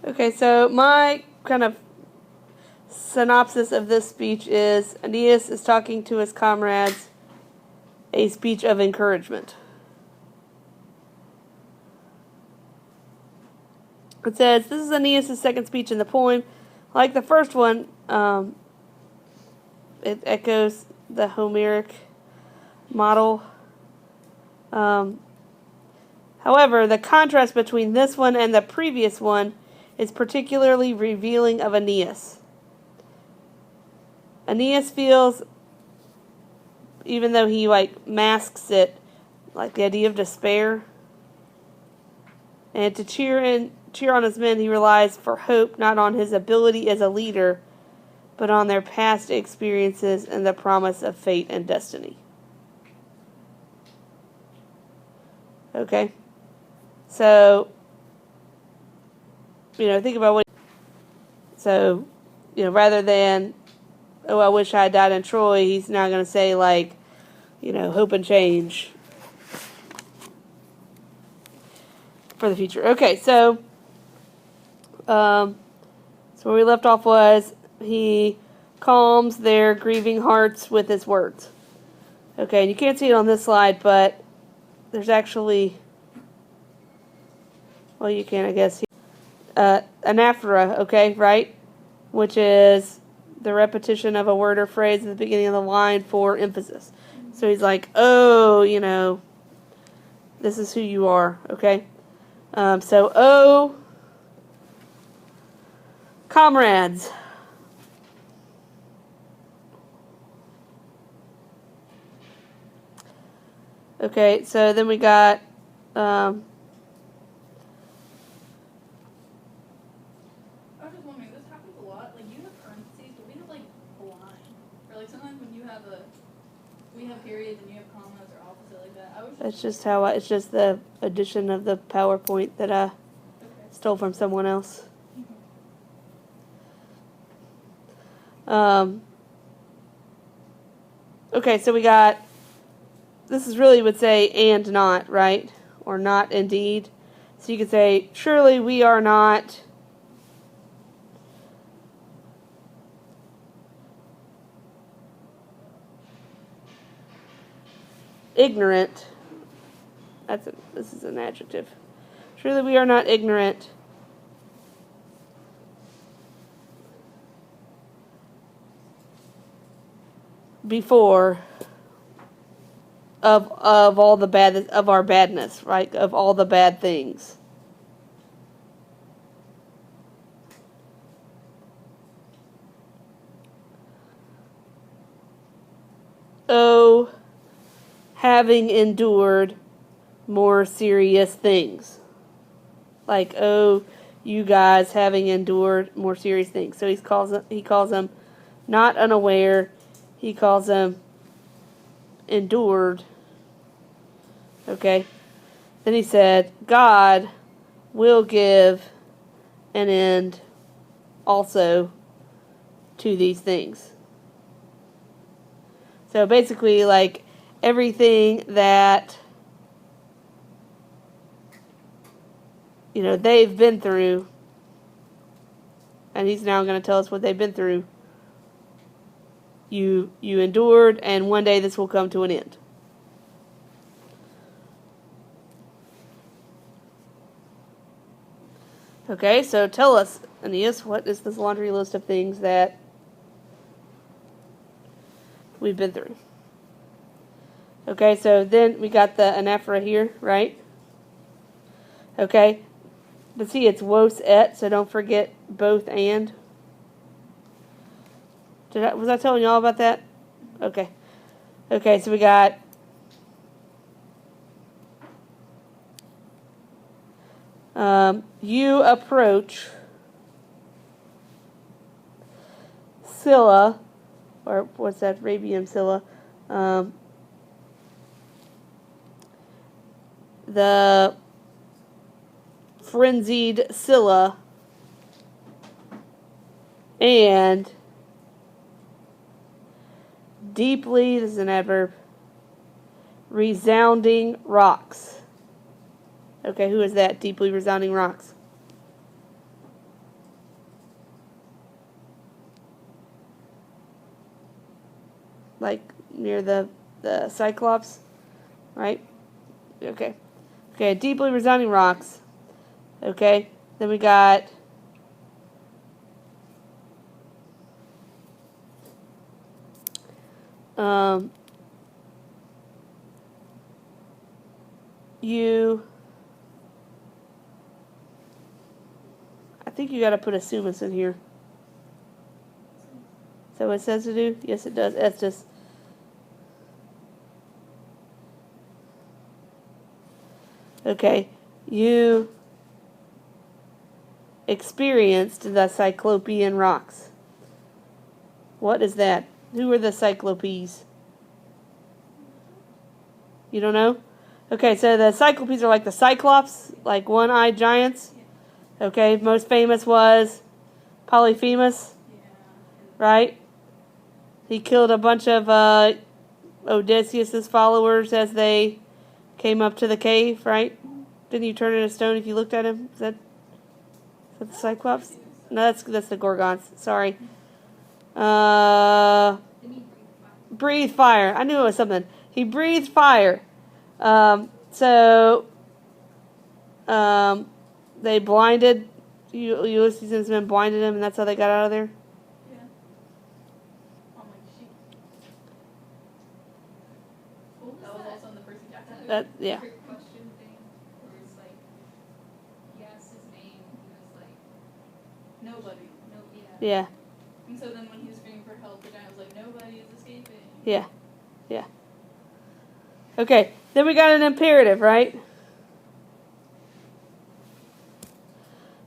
Okay, so my kind of synopsis of this speech is Aeneas is talking to his comrades, a speech of encouragement. It says, this is Aeneas' second speech in the poem. Like the first one, it echoes the Homeric model. However, the contrast between this one and the previous one is particularly revealing of Aeneas. Aeneas feels, even though he masks it, like the idea of despair. And to cheer on his men, he relies for hope not on his ability as a leader, but on their past experiences and the promise of fate and destiny. Okay? So, think about what... So, rather than, oh, I wish I had died in Troy, he's now going to say, hope and change for the future. Okay, so where we left off was he calms their grieving hearts with his words. Okay, and you can't see it on this slide, but there's actually, well, you can, I guess, anaphora, okay, right? Which is the repetition of a word or phrase at the beginning of the line for emphasis. So he's like, oh, this is who you are, okay? So, oh, comrades. Okay, so then we got, I was just wondering, this happens a lot. Like, you have parentheses, but we have, blind. Or, sometimes when we have periods and you have commas or opposite like that. It's just the addition of the PowerPoint that I stole from someone else. Okay, so we got, this is really would say and not, right? Or not indeed. So you could say, surely we are not ignorant. This is an adjective. Surely we are not ignorant before of all the bad of our badness, right? Of all the bad things. Oh, having endured more serious things. Oh, you guys having endured more serious things. So he calls them not unaware. He calls them endured. Okay. Then he said, God will give an end also to these things. So basically, everything that they've been through, and he's now going to tell us what they've been through. You endured, and one day this will come to an end. Okay, so tell us, Aeneas, what is this laundry list of things that we've been through? Okay, so then we got the anaphora here, right? Okay, but see, it's wos et, so don't forget both and. Was I telling y'all about that? Okay. Okay, so we got you approach Scylla, or what's that, Rabium Scylla, the frenzied Scylla, and deeply, this is an adverb, resounding rocks. Okay, who is that? Deeply resounding rocks. like near the Cyclops, right? Okay. Okay, deeply resounding rocks. Okay. Then we got you. I think you got to put a sumus in here. Is that what it says to do? Yes, it does. That's just. Okay. You experienced the Cyclopean rocks. What is that? Who are the Cyclopes? You don't know? Okay, so the Cyclopes are like the Cyclops, like one-eyed giants. Okay, most famous was Polyphemus, right? He killed a bunch of Odysseus's followers as they came up to the cave, right? Didn't you turn into stone if you looked at him? Is that the Cyclops? No, that's the Gorgons. Sorry. Breathe fire. I knew it was something. He breathed fire. So they blinded Ulysses and his men blinded him, and that's how they got out of there. Yeah. Oh my sheep. That was also on the Percy Jackson. Yeah. Trick question thing, where it's like he asked his name, he was like, Nobody. no, Yeah. And so then when he was screaming for help, the giant was like, nobody is escaping. Yeah. Yeah. Okay. Then we got an imperative, right?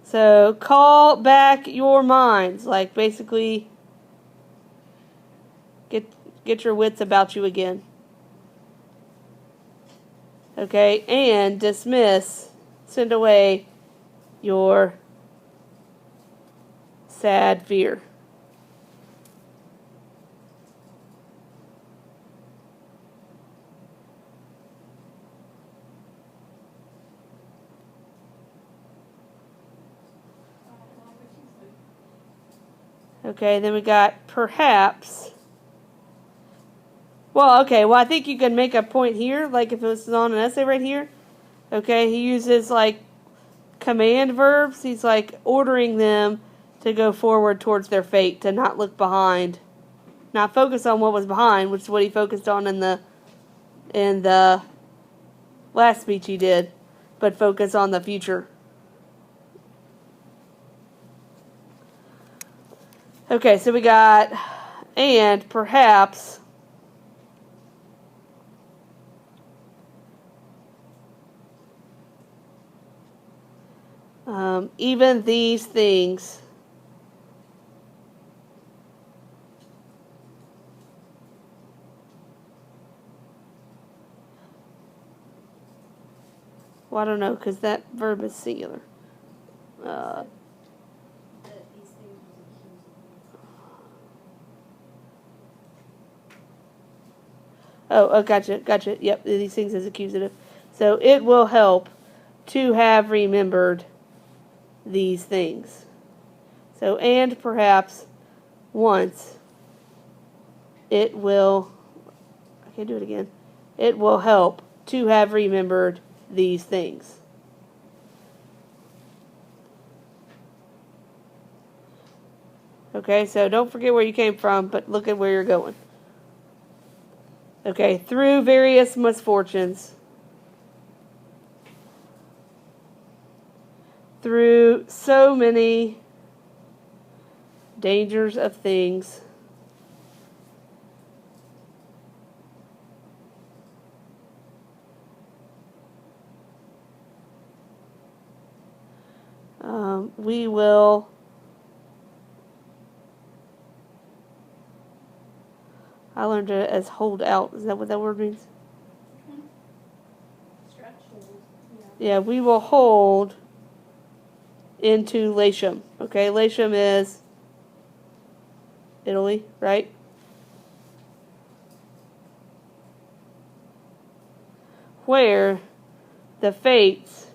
So call back your minds, like basically get your wits about you again. Okay, and dismiss, send away your sad fear. Okay, then we got perhaps. Well, okay, well, I think you can make a point here, like if it was on an essay right here. Okay, he uses like command verbs. He's like ordering them to go forward towards their fate, to not look behind. Not focus on what was behind, which is what he focused on in the last speech he did, but focus on the future. Okay, so we got, and perhaps, even these things well, I don't know, because that verb is singular. Oh, gotcha. Yep, these things is accusative. So it will help to have remembered these things. So, and perhaps once it will, I can't do it again, it will help to have remembered these things. Okay, so don't forget where you came from, but look at where you're going. Okay, through various misfortunes, through so many dangers of things, we will I learned it as hold out. Is that what that word means? Stretch. Yeah, we will hold into Latium. Okay, Latium is Italy, right? Where the fates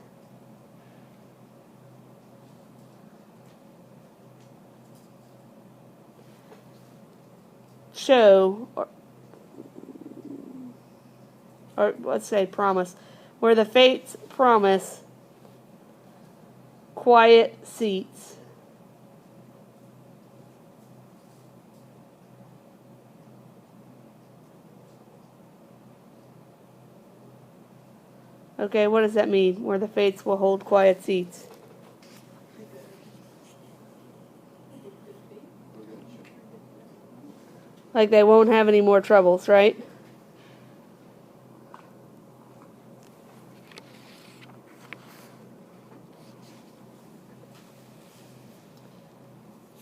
show or let's say promise, where the fates promise quiet seats. Okay, what does that mean? Where the fates will hold quiet seats. Like they won't have any more troubles, right?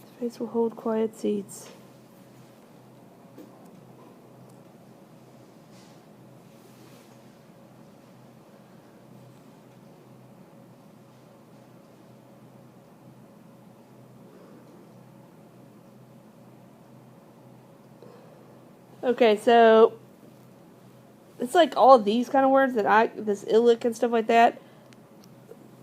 The fates will hold quiet seats. Okay, so it's like all of these kind of words that this illic and stuff like that.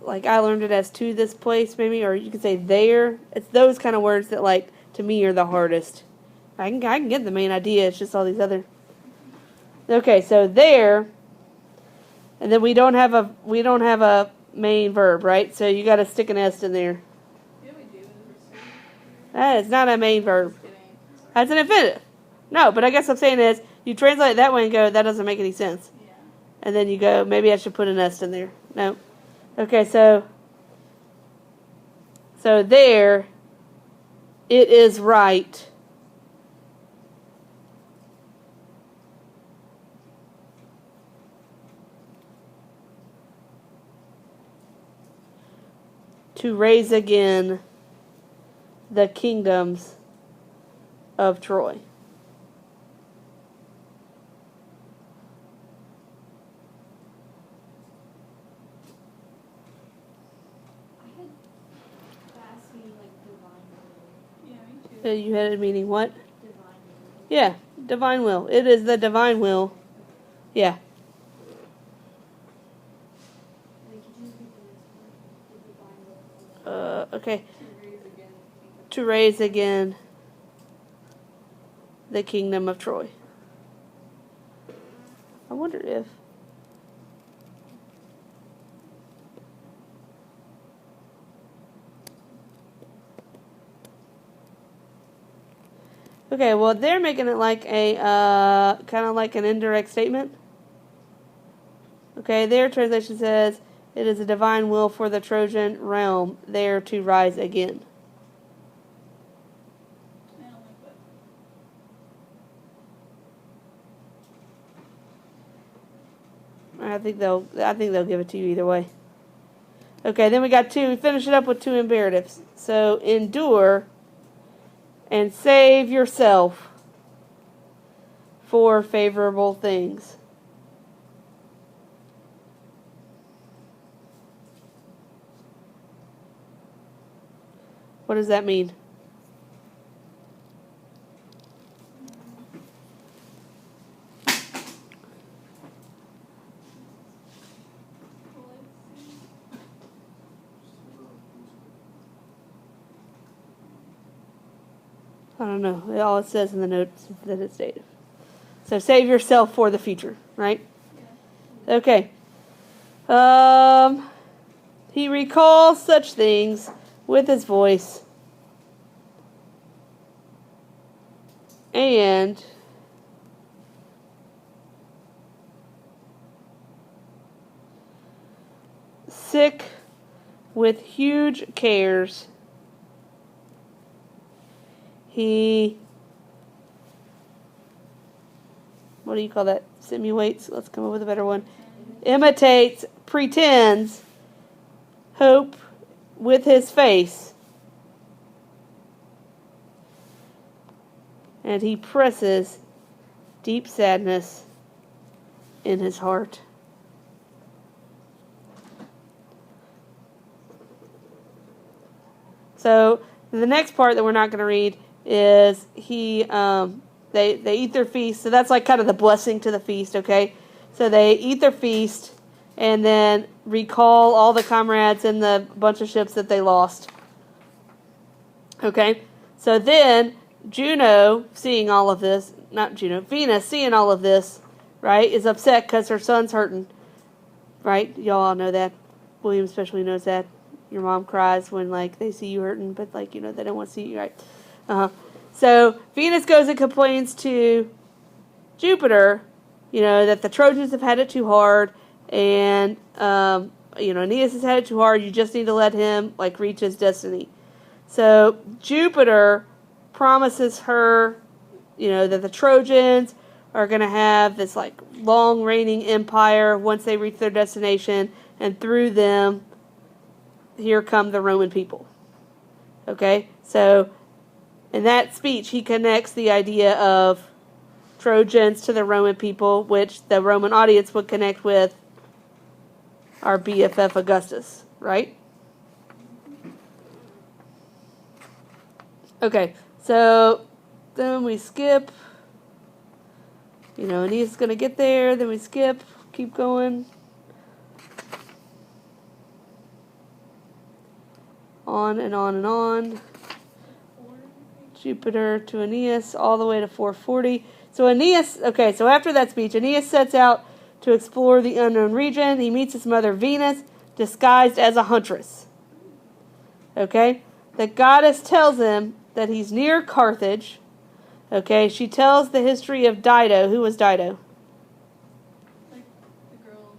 Like I learned it as to this place, maybe, or you could say there. It's those kind of words that, like, to me are the hardest. I can get the main idea. It's just all these other. Okay, so there, and then we don't have a main verb, right? So you got to stick an S in there. Yeah, we do. That is not a main verb. Just kidding. That's an infinitive. No, but I guess what I'm saying is you translate it that way and go, that doesn't make any sense. Yeah. And then you go, maybe I should put an S in there. No. Okay, so there, it is right. To raise again the kingdoms of Troy. I had class meaning like divine will. Yeah, me too. You had it meaning what? Divine will. Yeah, divine will. It is the divine will. Yeah. Like, could you repeat the next part? The divine will. Okay. To raise again. To raise again the kingdom of Troy. I wonder if. Okay, well, they're making it like a, kind of like an indirect statement. Okay, their translation says, it is a divine will for the Trojan realm there to rise again. I don't like that. I think they'll give it to you either way. Okay, then we finish it up with two imperatives. So, endure and save yourself for favorable things. What does that mean? I don't know. All it says in the notes is that it's dative. So save yourself for the future, right? Okay. He recalls such things with his voice. And sick with huge cares, he, what do you call that? Simulates. Let's come up with a better one. Imitates, pretends, hope with his face. And he presses deep sadness in his heart. So the next part that we're not going to read is they eat their feast. So that's like kind of the blessing to the feast, okay? So they eat their feast and then recall all the comrades in the bunch of ships that they lost. Okay? So then Juno, seeing all of this, not Juno, Venus, seeing all of this, right, is upset because her son's hurting, right? Y'all all know that. William especially knows that. Your mom cries when, like, they see you hurting, but, like, you know, they don't want to see you, right? So Venus goes and complains to Jupiter, you know, that the Trojans have had it too hard, and, you know, Aeneas has had it too hard. You just need to let him, like, reach his destiny. So Jupiter promises her, you know, that the Trojans are going to have this, like, long reigning empire once they reach their destination, and through them, here come the Roman people. Okay? So, in that speech, he connects the idea of Trojans to the Roman people, which the Roman audience would connect with our BFF Augustus, right? Okay, so then we skip. You know, Aeneas is going to get there, then we skip, keep going. On and on and on. Jupiter to Aeneas, all the way to 440. So Aeneas, okay, so after that speech, Aeneas sets out to explore the unknown region. He meets his mother Venus, disguised as a huntress. Okay? The goddess tells him that he's near Carthage. Okay, she tells the history of Dido. Who was Dido? Like the girl,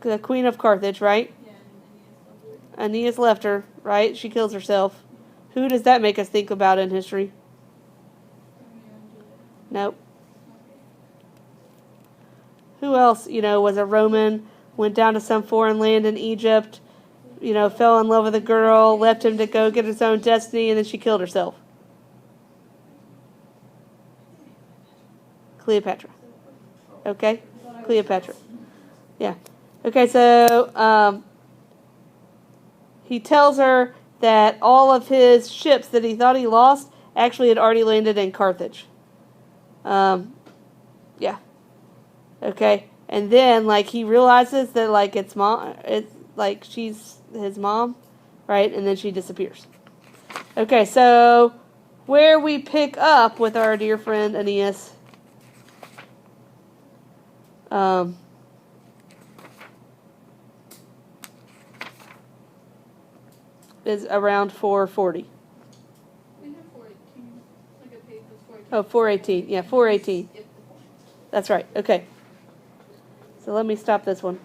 The queen of Carthage, right? yeah, and Aeneas left her, right? She kills herself. Who does that make us think about in history? Nope. Who else, you know, was a Roman, went down to some foreign land in Egypt, you know, fell in love with a girl, left him to go get his own destiny, and then she killed herself? Cleopatra. Okay? Cleopatra. Yeah. Okay, so he tells her that all of his ships that he thought he lost actually had already landed in Carthage. Yeah. Okay. And then, like, he realizes that, like, it's like, she's his mom, right? And then she disappears. Okay, so where we pick up with our dear friend Aeneas, is around 440. we have 418. Like a page that's 418. Oh, 418. Yeah, 418. Skip the point. That's right. Okay. So let me stop this one.